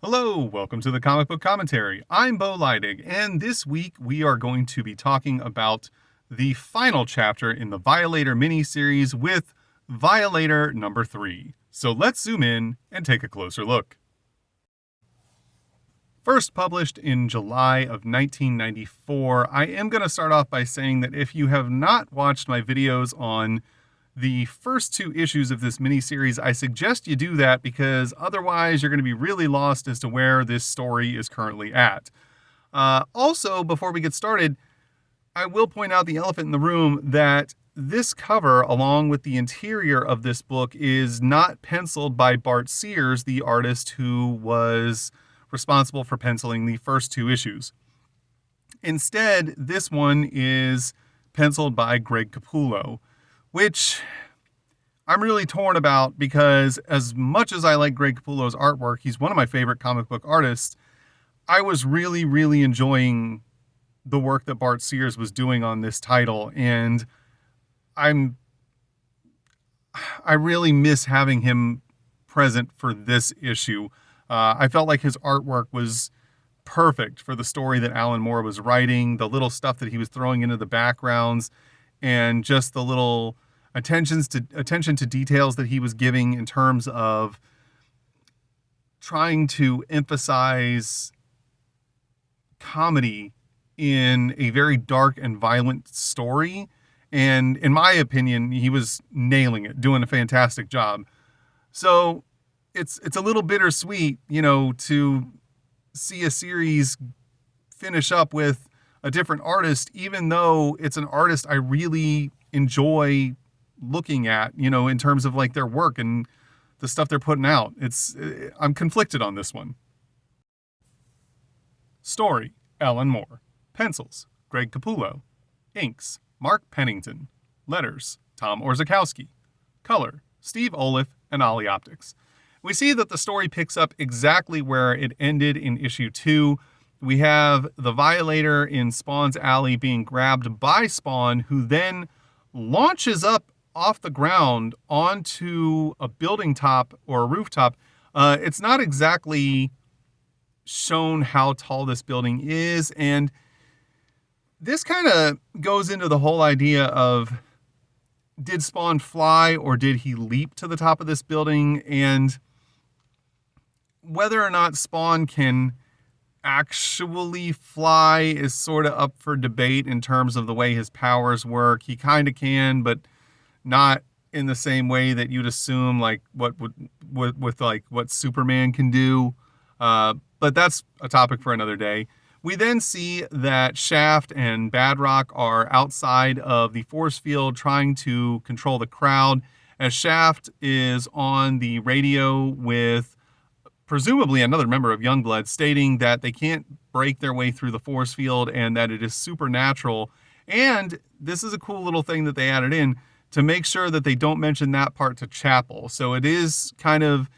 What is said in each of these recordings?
Hello, welcome to the Comic Book Commentary. I'm Bo Leidig, and this week we are going to be talking about the final chapter in the Violator miniseries with Violator number 3. So let's zoom in and take a closer look. First published in July of 1994, I am going to start off by saying that if you have not watched my videos on the first 2 issues of this miniseries, I suggest you do that because otherwise you're going to be really lost as to where this story is currently at. Also, before we get started, I will point out the elephant in the room that this cover, along with the interior of this book, is not penciled by Bart Sears, the artist who was responsible for penciling the first 2 issues. Instead, this one is penciled by Greg Capullo, which I'm really torn about because as much as I like Greg Capullo's artwork, he's one of my favorite comic book artists. I was really enjoying the work that Bart Sears was doing on this title, and I really miss having him present for this issue. I felt like his artwork was perfect for the story that Alan Moore was writing, the little stuff that he was throwing into the backgrounds, and just the little attention to details that he was giving in terms of trying to emphasize comedy in a very dark and violent story. And in my opinion, he was nailing it, doing a fantastic job. So it's a little bittersweet, to see a series finish up with a different artist, even though it's an artist I really enjoy looking at, in terms of like their work and the stuff they're putting out. I'm conflicted on this one. Story, Alan Moore. Pencils, Greg Capullo. Inks, Mark Pennington. Letters, Tom Orzechowski. Color, Steve Oliff and Ollie Optics. We see that the story picks up exactly where it ended in issue 2. We have the Violator in Spawn's alley being grabbed by Spawn, who then launches up off the ground onto a building top or a rooftop. It's not exactly shown how tall this building is, and this kind of goes into the whole idea of, did Spawn fly or did he leap to the top of this building? And whether or not Spawn can actually fly is sort of up for debate in terms of the way his powers work. He kind of can, but not in the same way that you'd assume, like what Superman can do. But that's a topic for another day. We then see that Shaft and Badrock are outside of the force field trying to control the crowd, as Shaft is on the radio with presumably another member of Youngblood, stating that they can't break their way through the force field and that it is supernatural. And this is a cool little thing that they added in to make sure that they don't mention that part to Chapel. So it is kind of,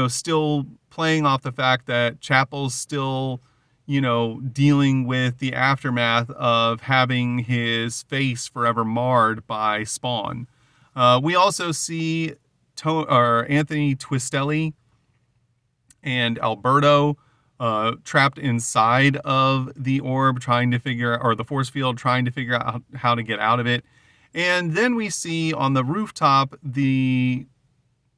still playing off the fact that Chapel's still, dealing with the aftermath of having his face forever marred by Spawn. We also see Anthony Twistelli and Alberto trapped inside of the orb, the force field, trying to figure out how to get out of it. And then we see on the rooftop the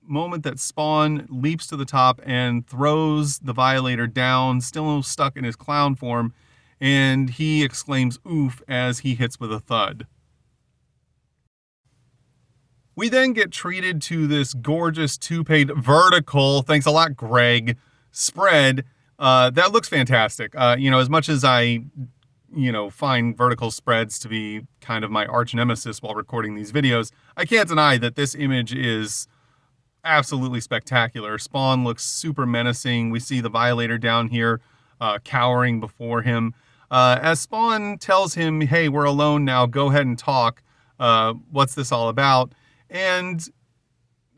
moment that Spawn leaps to the top and throws the Violator down, still stuck in his clown form, and he exclaims "oof" as he hits with a thud. We then get treated to this gorgeous 2-page vertical, thanks a lot, Greg, spread that looks fantastic. As much as I, find vertical spreads to be kind of my arch nemesis while recording these videos, I can't deny that this image is absolutely spectacular. Spawn looks super menacing. We see the Violator down here cowering before him. As Spawn tells him, hey, we're alone now, go ahead and talk. What's this all about? And,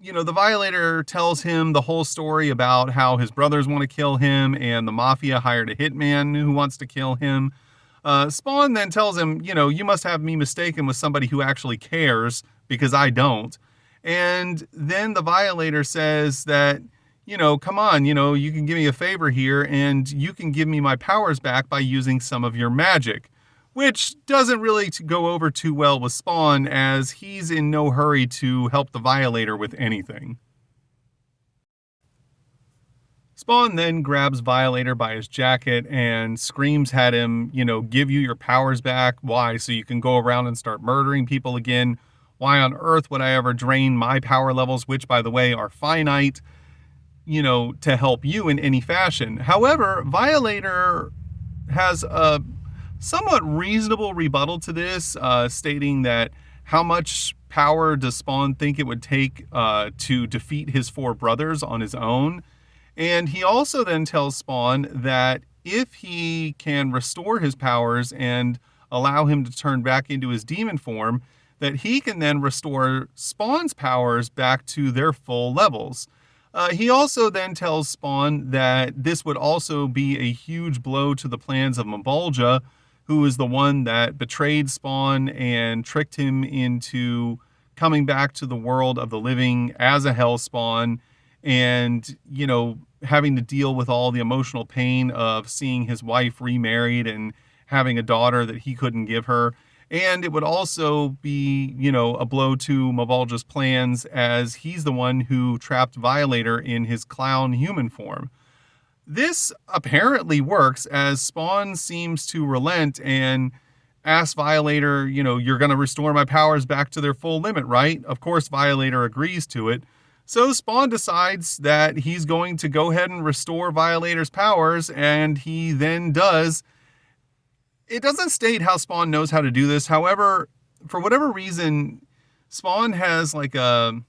the Violator tells him the whole story about how his brothers want to kill him and the Mafia hired a hitman who wants to kill him. Spawn then tells him, you must have me mistaken with somebody who actually cares because I don't. And then the Violator says that, come on, you can give me a favor here and you can give me my powers back by using some of your magic, which doesn't really go over too well with Spawn, as he's in no hurry to help the Violator with anything. Spawn then grabs Violator by his jacket and screams at him, give you your powers back. Why? So you can go around and start murdering people again. Why on earth would I ever drain my power levels, which, by the way, are finite, to help you in any fashion? However, Violator has a somewhat reasonable rebuttal to this, stating that how much power does Spawn think it would take to defeat his 4 brothers on his own? And he also then tells Spawn that if he can restore his powers and allow him to turn back into his demon form, that he can then restore Spawn's powers back to their full levels. He also then tells Spawn that this would also be a huge blow to the plans of Mabolja, who is the one that betrayed Spawn and tricked him into coming back to the world of the living as a Hellspawn, and, having to deal with all the emotional pain of seeing his wife remarried and having a daughter that he couldn't give her. And it would also be, a blow to Mabolja's plans, as he's the one who trapped Violator in his clown human form. This apparently works, as Spawn seems to relent and asks Violator, you're going to restore my powers back to their full limit, right? Of course, Violator agrees to it. So Spawn decides that he's going to go ahead and restore Violator's powers, and he then does. It doesn't state how Spawn knows how to do this. However, for whatever reason, Spawn has like a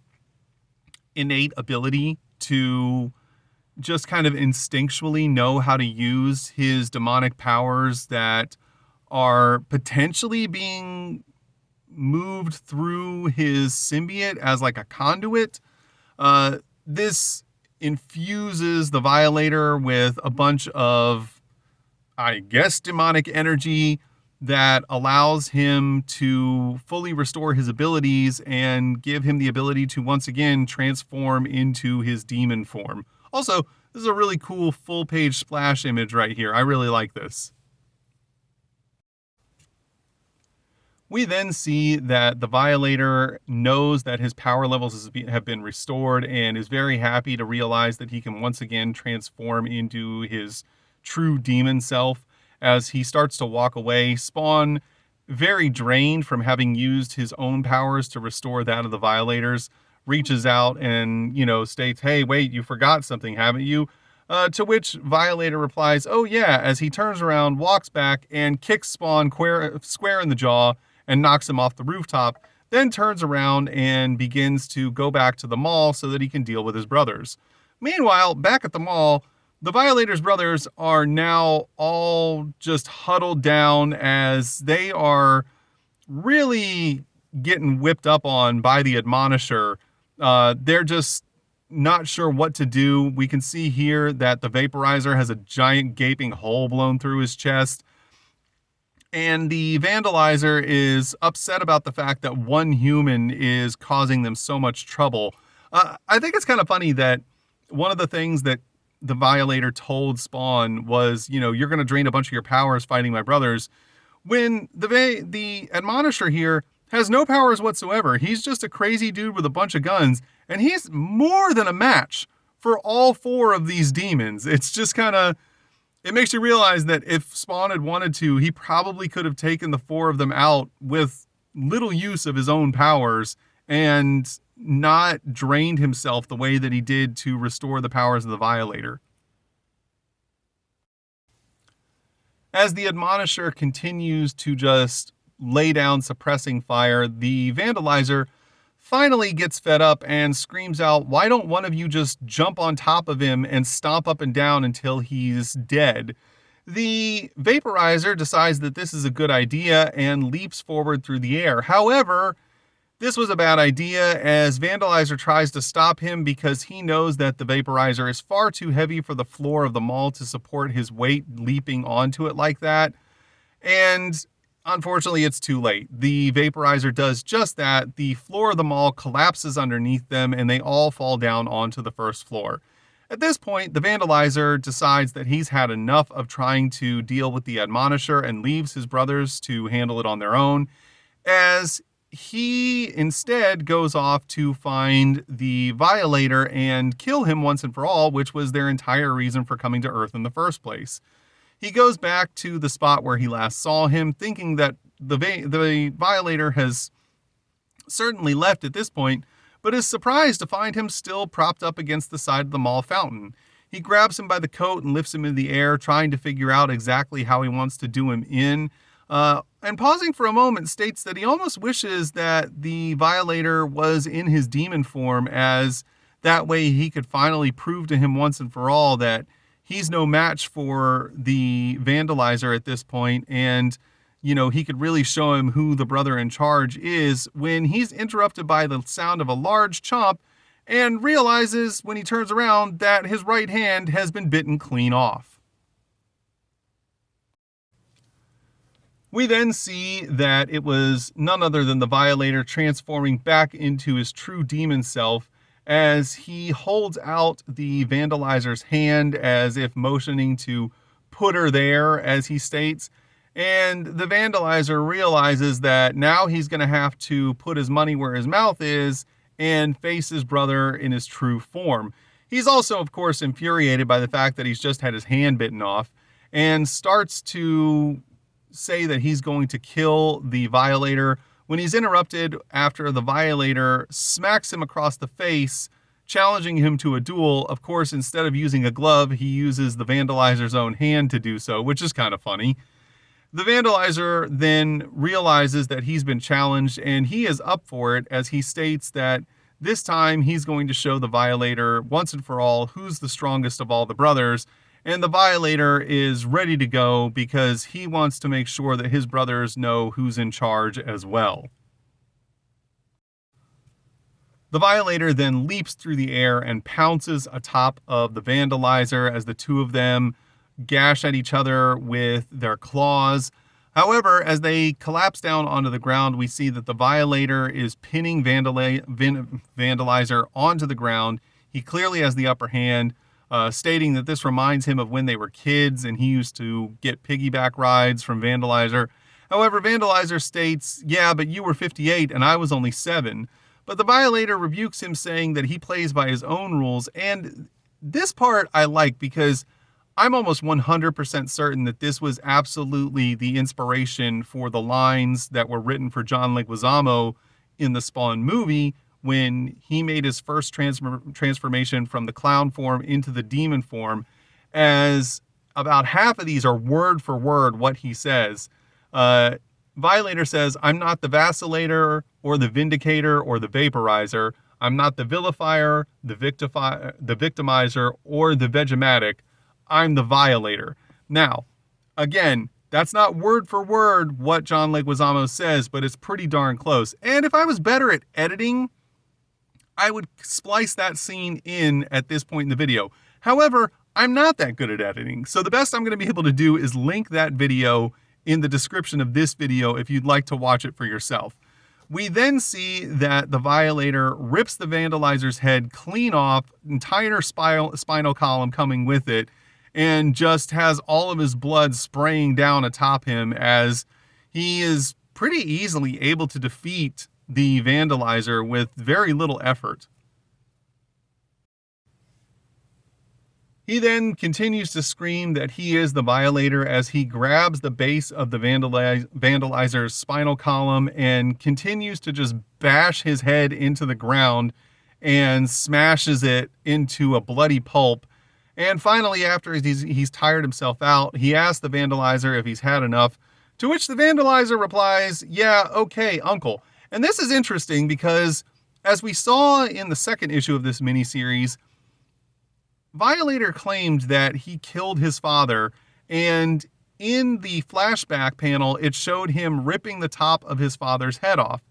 innate ability to just kind of instinctually know how to use his demonic powers that are potentially being moved through his symbiote as like a conduit. This infuses the Violator with a bunch of, I guess, demonic energy that allows him to fully restore his abilities and give him the ability to once again transform into his demon form. Also, this is a really cool full-page splash image right here. I really like this. We then see that the Violator knows that his power levels have been restored and is very happy to realize that he can once again transform into his true demon self. As he starts to walk away, Spawn, very drained from having used his own powers to restore that of the Violators, reaches out and, states, "Hey, wait, you forgot something, haven't you?" To which Violator replies, "Oh yeah," as he turns around, walks back, and kicks Spawn square in the jaw and knocks him off the rooftop, then turns around and begins to go back to the mall so that he can deal with his brothers. Meanwhile, back at the mall, the Violator's brothers are now all just huddled down, as they are really getting whipped up on by the Admonisher. They're just not sure what to do. We can see here that the Vaporizer has a giant gaping hole blown through his chest. And the Vandalizer is upset about the fact that one human is causing them so much trouble. I think it's kind of funny that one of the things that the Violator told Spawn was, you're going to drain a bunch of your powers fighting my brothers, when the Admonisher here has no powers whatsoever. He's just a crazy dude with a bunch of guns, and he's more than a match for all 4 of these demons. It's just kind of, it makes you realize that if Spawn had wanted to, he probably could have taken the 4 of them out with little use of his own powers and not drained himself the way that he did to restore the powers of the Violator. As the Admonisher continues to just lay down suppressing fire, the Vandalizer finally gets fed up and screams out, "Why don't one of you just jump on top of him and stomp up and down until he's dead?" The Vaporizer decides that this is a good idea and leaps forward through the air. However, this was a bad idea, as Vandalizer tries to stop him because he knows that the Vaporizer is far too heavy for the floor of the mall to support his weight leaping onto it like that. And unfortunately, it's too late. The Vaporizer does just that. The floor of the mall collapses underneath them, and they all fall down onto the first floor. At this point, the Vandalizer decides that he's had enough of trying to deal with the Admonisher and leaves his brothers to handle it on their own, as he instead goes off to find the Violator and kill him once and for all, which was their entire reason for coming to Earth in the first place. He goes back to the spot where he last saw him, thinking that the Violator has certainly left at this point, but is surprised to find him still propped up against the side of the mall fountain. He grabs him by the coat and lifts him in the air, trying to figure out exactly how he wants to do him in. And pausing for a moment, states that he almost wishes that the Violator was in his demon form, as that way he could finally prove to him once and for all that he's no match for the Vandalizer at this point, and he could really show him who the brother in charge is, when he's interrupted by the sound of a large chomp and realizes when he turns around that his right hand has been bitten clean off. We then see that it was none other than the Violator transforming back into his true demon self, as he holds out the Vandalizer's hand as if motioning to put her there, as he states. And the Vandalizer realizes that now he's going to have to put his money where his mouth is and face his brother in his true form. He's also, of course, infuriated by the fact that he's just had his hand bitten off, and starts to say that he's going to kill the Violator, when he's interrupted after the Violator smacks him across the face, challenging him to a duel. Of course, instead of using a glove, he uses the Vandalizer's own hand to do so, which is kind of funny. The Vandalizer then realizes that he's been challenged, and he is up for it, as he states that this time he's going to show the Violator once and for all who's the strongest of all the brothers, and the Violator is ready to go because he wants to make sure that his brothers know who's in charge as well. The Violator then leaps through the air and pounces atop of the Vandalizer as the two of them gash at each other with their claws. However, as they collapse down onto the ground, we see that the Violator is pinning Vandalizer onto the ground. He clearly has the upper hand, stating that this reminds him of when they were kids and he used to get piggyback rides from Vandalizer. However, Vandalizer states, "Yeah, but you were 58 and I was only 7. But the Violator rebukes him, saying that he plays by his own rules. And this part I like, because I'm almost 100% certain that this was absolutely the inspiration for the lines that were written for John Leguizamo in the Spawn movie, when he made his first transformation from the clown form into the demon form, as about half of these are word for word what he says. Violator says, "I'm not the vacillator or the vindicator or the vaporizer. I'm not the vilifier, the victimizer, or the Vegematic. I'm the Violator." Now, again, that's not word for word what John Leguizamo says, but it's pretty darn close. And if I was better at editing, I would splice that scene in at this point in the video. However, I'm not that good at editing, so the best I'm going to be able to do is link that video in the description of this video if you'd like to watch it for yourself. We then see that the Violator rips the Vandalizer's head clean off, entire spinal column coming with it, and just has all of his blood spraying down atop him, as he is pretty easily able to defeat the Vandalizer with very little effort. He then continues to scream that he is the Violator as he grabs the base of the Vandalizer's spinal column and continues to just bash his head into the ground and smashes it into a bloody pulp. And finally, after he's tired himself out, he asks the Vandalizer if he's had enough, to which the Vandalizer replies, "Yeah, okay, uncle." And this is interesting because, as we saw in the second issue of this miniseries, Violator claimed that he killed his father, and in the flashback panel, it showed him ripping the top of his father's head off.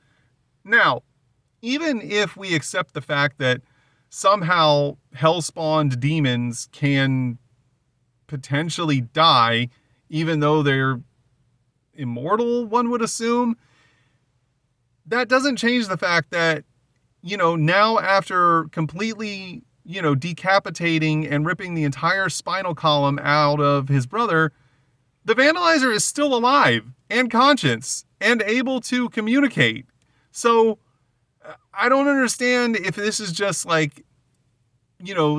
Now, even if we accept the fact that somehow hell-spawned demons can potentially die, even though they're immortal, one would assume, that doesn't change the fact that, now after completely decapitating and ripping the entire spinal column out of his brother, the Vandalizer is still alive and conscious and able to communicate. So I don't understand if this is just like,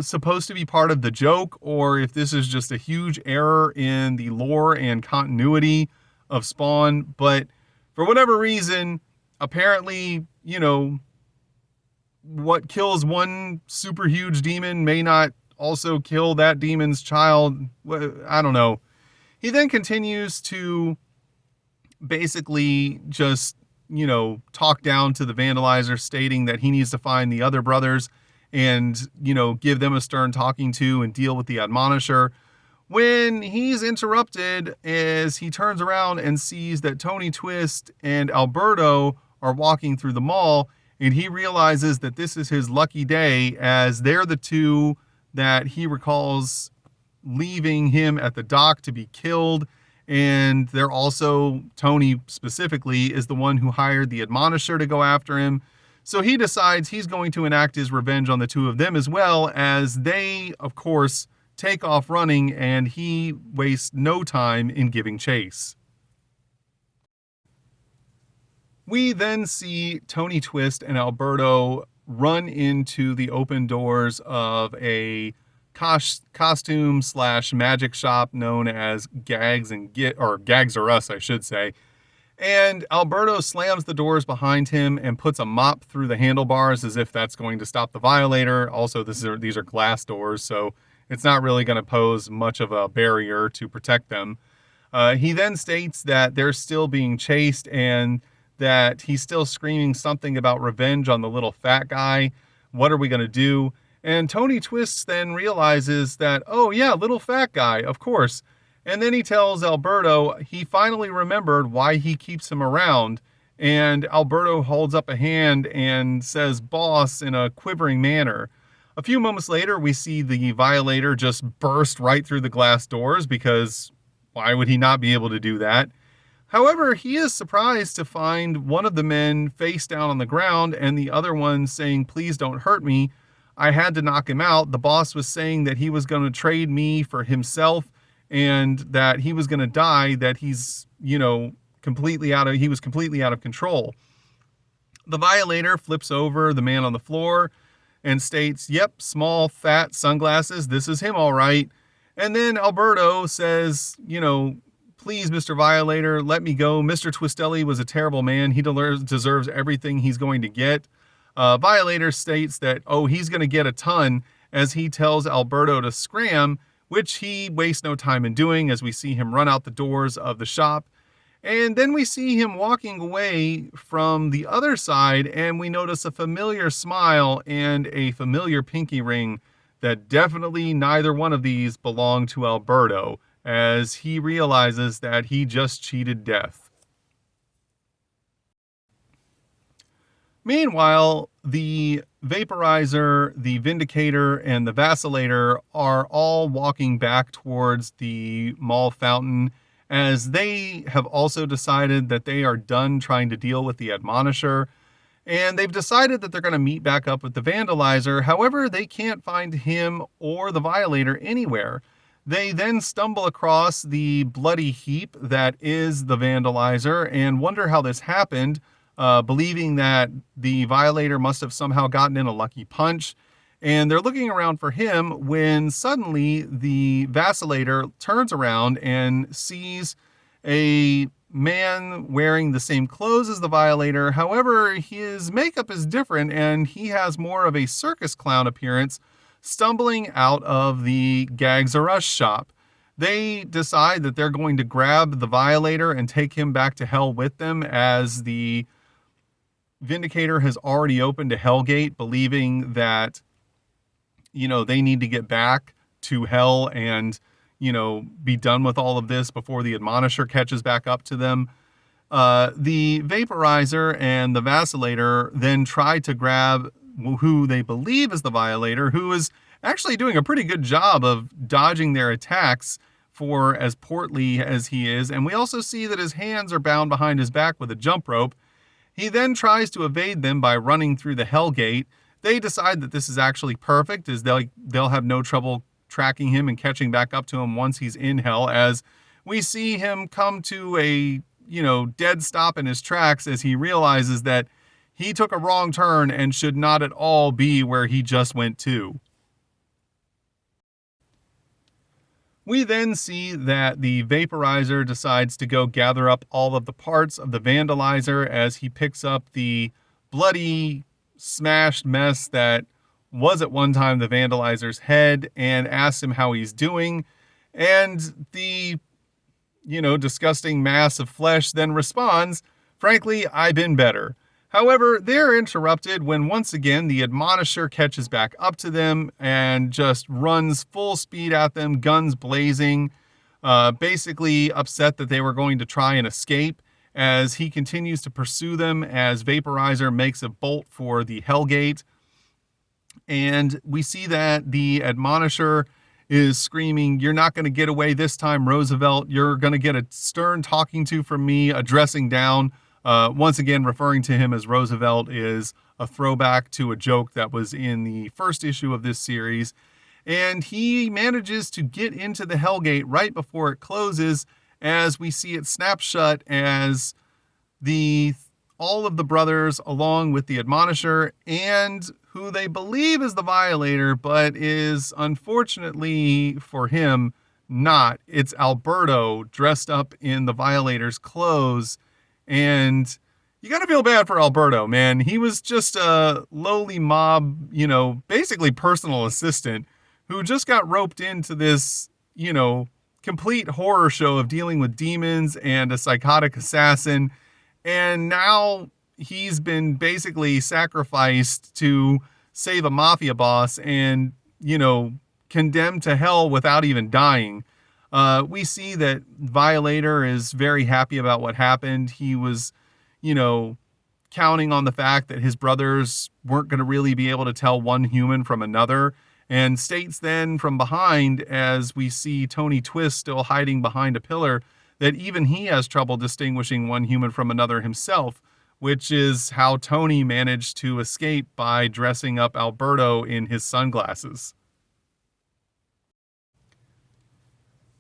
supposed to be part of the joke, or if this is just a huge error in the lore and continuity of Spawn. But for whatever reason, apparently, what kills one super huge demon may not also kill that demon's child. I don't know. He then continues to basically just, talk down to the Vandalizer, stating that he needs to find the other brothers and, give them a stern talking to and deal with the Admonisher. When he's interrupted as he turns around and sees that Tony Twist and Alberto are walking through the mall, and he realizes that this is his lucky day, as they're the two that he recalls leaving him at the dock to be killed. And they're also, Tony specifically, is the one who hired the Admonisher to go after him. So he decides he's going to enact his revenge on the two of them, as well as they, of course, take off running, and he wastes no time in giving chase. We then see Tony Twist and Alberto run into the open doors of a costume / magic shop known as Gags R Us, I should say. And Alberto slams the doors behind him and puts a mop through the handlebars as if that's going to stop the Violator. Also, these are glass doors, so it's not really going to pose much of a barrier to protect them. He then states that they're still being chased and that he's still screaming something about revenge on the little fat guy. What are we going to do? And Tony Twists then realizes that, oh yeah, little fat guy, of course. And then he tells Alberto he finally remembered why he keeps him around. And Alberto holds up a hand and says boss in a quivering manner. A few moments later, we see the Violator just burst right through the glass doors, because why would he not be able to do that? However, he is surprised to find one of the men face down on the ground and the other one saying, please don't hurt me. I had to knock him out. The boss was saying that he was going to trade me for himself and that he was going to die, that he's, completely out of control. The Violator flips over the man on the floor and states, yep, small, fat sunglasses. This is him, all right. And then Alberto says, please, Mr. Violator, let me go. Mr. Twistelli was a terrible man. He deserves everything he's going to get. Violator states that, he's going to get a ton, as he tells Alberto to scram, which he wastes no time in doing, as we see him run out the doors of the shop. And then we see him walking away from the other side, and we notice a familiar smile and a familiar pinky ring that definitely neither one of these belong to Alberto, as he realizes that he just cheated death. Meanwhile, the Vaporizer, the Vindicator, and the Vacillator are all walking back towards the mall fountain, as they have also decided that they are done trying to deal with the Admonisher, and they've decided that they're going to meet back up with the Vandalizer. However, they can't find him or the Violator anywhere. They then stumble across the bloody heap that is the Vandalizer and wonder how this happened, believing that the Violator must have somehow gotten in a lucky punch. And they're looking around for him when suddenly the Vacillator turns around and sees a man wearing the same clothes as the Violator. However, his makeup is different and he has more of a circus clown appearance, stumbling out of the Gags R Us shop. They decide that they're going to grab the Violator and take him back to hell with them, as the Vindicator has already opened a Hellgate, believing that, they need to get back to hell and, be done with all of this before the Admonisher catches back up to them. The Vaporizer and the Vacillator then try to grab who they believe is the Violator, who is actually doing a pretty good job of dodging their attacks for as portly as he is. And we also see that his hands are bound behind his back with a jump rope. He then tries to evade them by running through the Hellgate, They decide that this is actually perfect, as they'll have no trouble tracking him and catching back up to him once he's in hell, as we see him come to a, dead stop in his tracks as he realizes that he took a wrong turn and should not at all be where he just went to. We then see that the vaporizer decides to go gather up all of the parts of the vandalizer as he picks up the bloody, smashed mess that was at one time the vandalizer's head and asks him how he's doing. And the, disgusting mass of flesh then responds, "Frankly, I've been better." However, they're interrupted when once again the Admonisher catches back up to them and just runs full speed at them, guns blazing, basically upset that they were going to try and escape, as he continues to pursue them as Vaporizer makes a bolt for the Hellgate. And we see that the Admonisher is screaming, "You're not going to get away this time, Roosevelt. You're going to get a stern talking to from me," addressing down. Once again, referring to him as Roosevelt is a throwback to a joke that was in the first issue of this series. And he manages to get into the Hellgate right before it closes, as we see it snap shut as all of the brothers, along with the Admonisher, and who they believe is the Violator, but is, unfortunately for him, not. It's Alberto dressed up in the Violator's clothes. And you got to feel bad for Alberto, man. He was just a lowly mob, basically personal assistant who just got roped into this, complete horror show of dealing with demons and a psychotic assassin. And now he's been basically sacrificed to save a mafia boss and, condemned to hell without even dying. We see that Violator is very happy about what happened. He was, counting on the fact that his brothers weren't going to really be able to tell one human from another, and states then from behind, as we see Tony Twist still hiding behind a pillar, that even he has trouble distinguishing one human from another himself, which is how Tony managed to escape by dressing up Alberto in his sunglasses.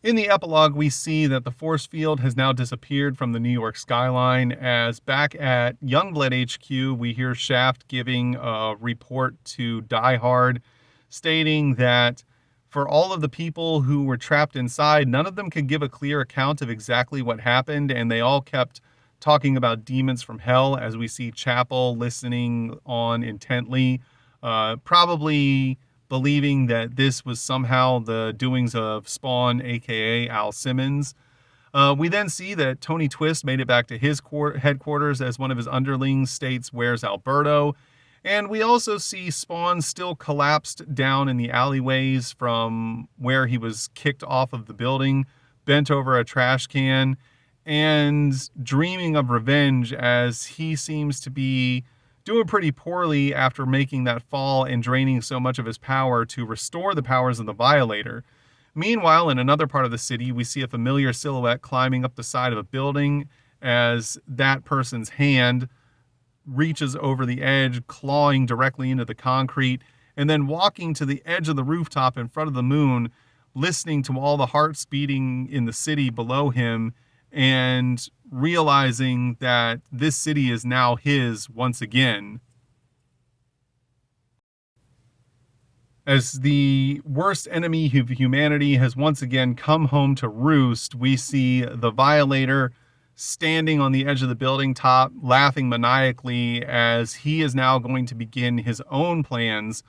In the epilogue, we see that the force field has now disappeared from the New York skyline, as back at Youngblood HQ, we hear Shaft giving a report to Die Hard, stating that for all of the people who were trapped inside, none of them could give a clear account of exactly what happened, and they all kept talking about demons from hell, as we see Chapel listening on intently, probably believing that this was somehow the doings of Spawn, aka Al Simmons. We then see that Tony Twist made it back to his headquarters, as one of his underlings states, "Where's Alberto?" And we also see Spawn still collapsed down in the alleyways from where he was kicked off of the building, bent over a trash can, and dreaming of revenge, as he seems to be doing pretty poorly after making that fall and draining so much of his power to restore the powers of the Violator. Meanwhile, in another part of the city, we see a familiar silhouette climbing up the side of a building, as that person's hand reaches over the edge, clawing directly into the concrete, and then walking to the edge of the rooftop in front of the moon, listening to all the hearts beating in the city below him, and realizing that this city is now his once again. As the worst enemy of humanity has once again come home to roost, we see the Violator standing on the edge of the building top, laughing maniacally, as he is now going to begin his own plans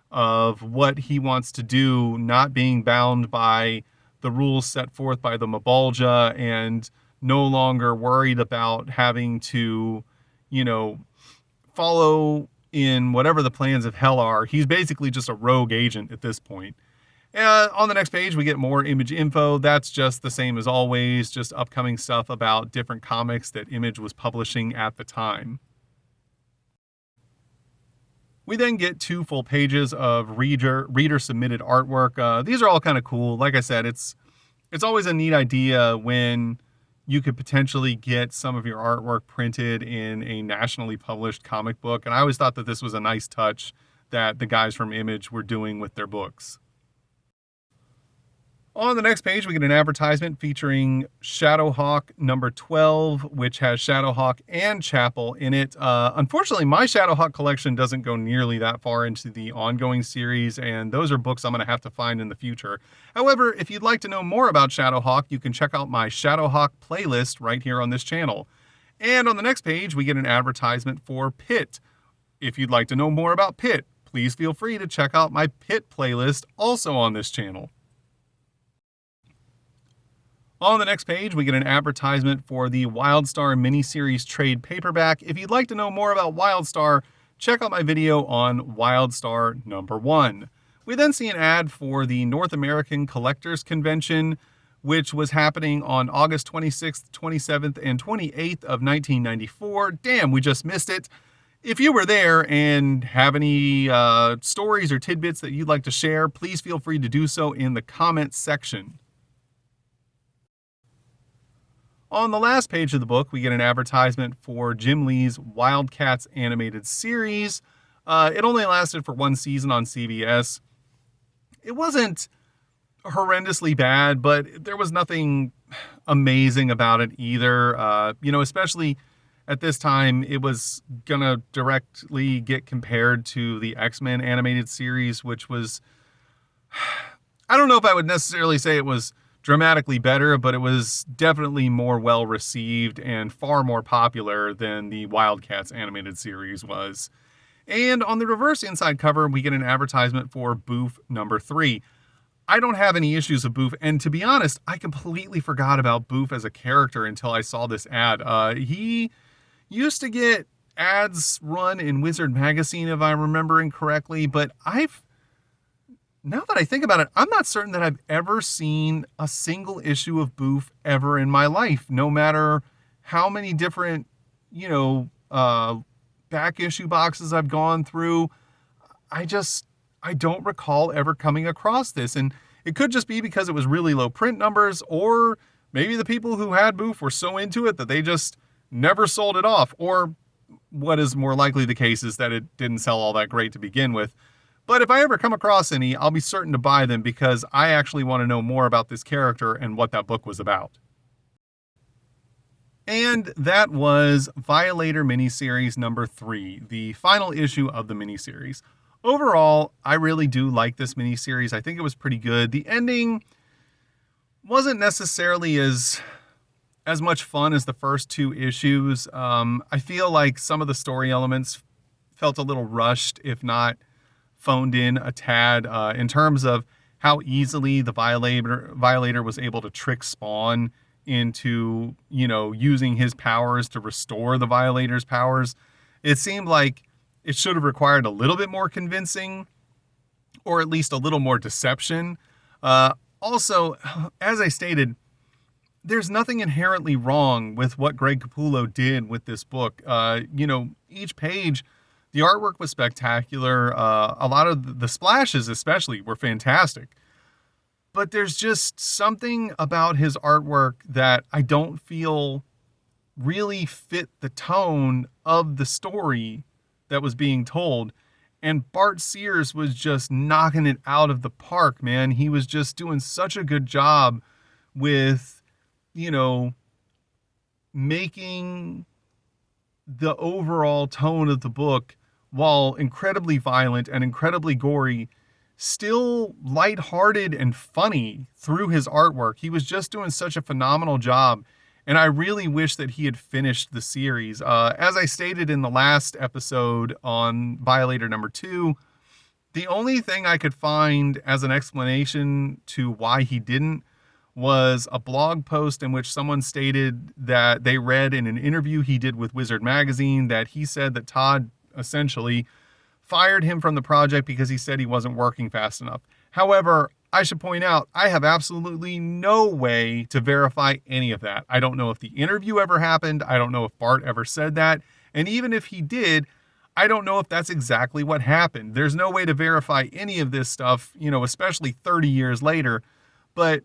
of what he wants to do, not being bound by the rules set forth by the Mabalja, and no longer worried about having to, follow in whatever the plans of hell are. He's basically just a rogue agent at this point. On the next page, we get more Image info. That's just the same as always, just upcoming stuff about different comics that Image was publishing at the time. We then get 2 full pages of reader-submitted artwork. These are all kind of cool. Like I said, it's always a neat idea when you could potentially get some of your artwork printed in a nationally published comic book. And I always thought that this was a nice touch that the guys from Image were doing with their books. On the next page, we get an advertisement featuring Shadowhawk number 12, which has Shadowhawk and Chapel in it. Unfortunately, my Shadowhawk collection doesn't go nearly that far into the ongoing series, and those are books I'm going to have to find in the future. However, if you'd like to know more about Shadowhawk, you can check out my Shadowhawk playlist right here on this channel. And on the next page, we get an advertisement for Pit. If you'd like to know more about Pit, please feel free to check out my Pit playlist also on this channel. On the next page, we get an advertisement for the Wildstar miniseries trade paperback. If you'd like to know more about Wildstar, check out my video on Wildstar number 1. We then see an ad for the North American Collectors Convention, which was happening on August 26th, 27th, and 28th of 1994. Damn, we just missed it. If you were there and have any stories or tidbits that you'd like to share, please feel free to do so in the comments section. On the last page of the book, we get an advertisement for Jim Lee's Wildcats animated series. It only lasted for one season on CBS. It wasn't horrendously bad, but there was nothing amazing about it either. Especially at this time, it was going to directly get compared to the X-Men animated series, which was, I don't know if I would necessarily say it was dramatically better, but it was definitely more well received and far more popular than the Wildcats animated series was. And on the reverse inside cover, we get an advertisement for Boof number 3. I don't have any issues with Boof, and to be honest, I completely forgot about Boof as a character until I saw this ad. He used to get ads run in Wizard Magazine, if I'm remembering correctly, but now that I think about it, I'm not certain that I've ever seen a single issue of Boof ever in my life, no matter how many different, back issue boxes I've gone through. I don't recall ever coming across this. And it could just be because it was really low print numbers, or maybe the people who had Boof were so into it that they just never sold it off. Or what is more likely the case is that it didn't sell all that great to begin with. But if I ever come across any, I'll be certain to buy them because I actually want to know more about this character and what that book was about. And that was Violator miniseries number 3, the final issue of the miniseries. Overall, I really do like this miniseries. I think it was pretty good. The ending wasn't necessarily as much fun as the first 2 issues. I feel like some of the story elements felt a little rushed, if not phoned in a tad, in terms of how easily the Violator was able to trick Spawn into, using his powers to restore the Violator's powers. It seemed like it should have required a little bit more convincing, or at least a little more deception. Also, as I stated, there's nothing inherently wrong with what Greg Capullo did with this book. Each page, the artwork was spectacular. A lot of the splashes especially were fantastic. But there's just something about his artwork that I don't feel really fit the tone of the story that was being told. And Bart Sears was just knocking it out of the park, man. He was just doing such a good job with, making the overall tone of the book, while incredibly violent and incredibly gory, still lighthearted and funny through his artwork. He was just doing such a phenomenal job, and I really wish that he had finished the series. As I stated in the last episode on Violator number 2, the only thing I could find as an explanation to why he didn't was a blog post in which someone stated that they read in an interview he did with Wizard Magazine that he said that Todd essentially fired him from the project because he said he wasn't working fast enough. However, I should point out, I have absolutely no way to verify any of that. I don't know if the interview ever happened. I don't know if Bart ever said that. And even if he did, I don't know if that's exactly what happened. There's no way to verify any of this stuff, especially 30 years later. But,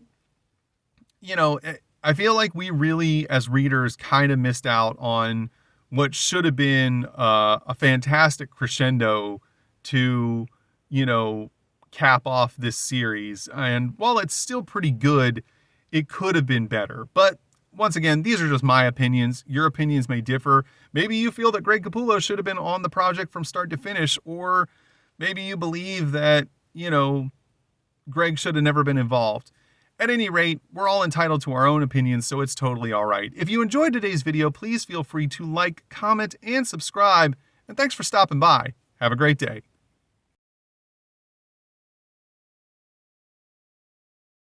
I feel like we really, as readers, kind of missed out on what should have been a fantastic crescendo to, cap off this series. And while it's still pretty good, it could have been better. But once again, these are just my opinions. Your opinions may differ. Maybe you feel that Greg Capullo should have been on the project from start to finish, or maybe you believe that, Greg should have never been involved. At any rate, we're all entitled to our own opinions, so it's totally all right. If you enjoyed today's video, please feel free to like, comment, and subscribe. And thanks for stopping by. Have a great day.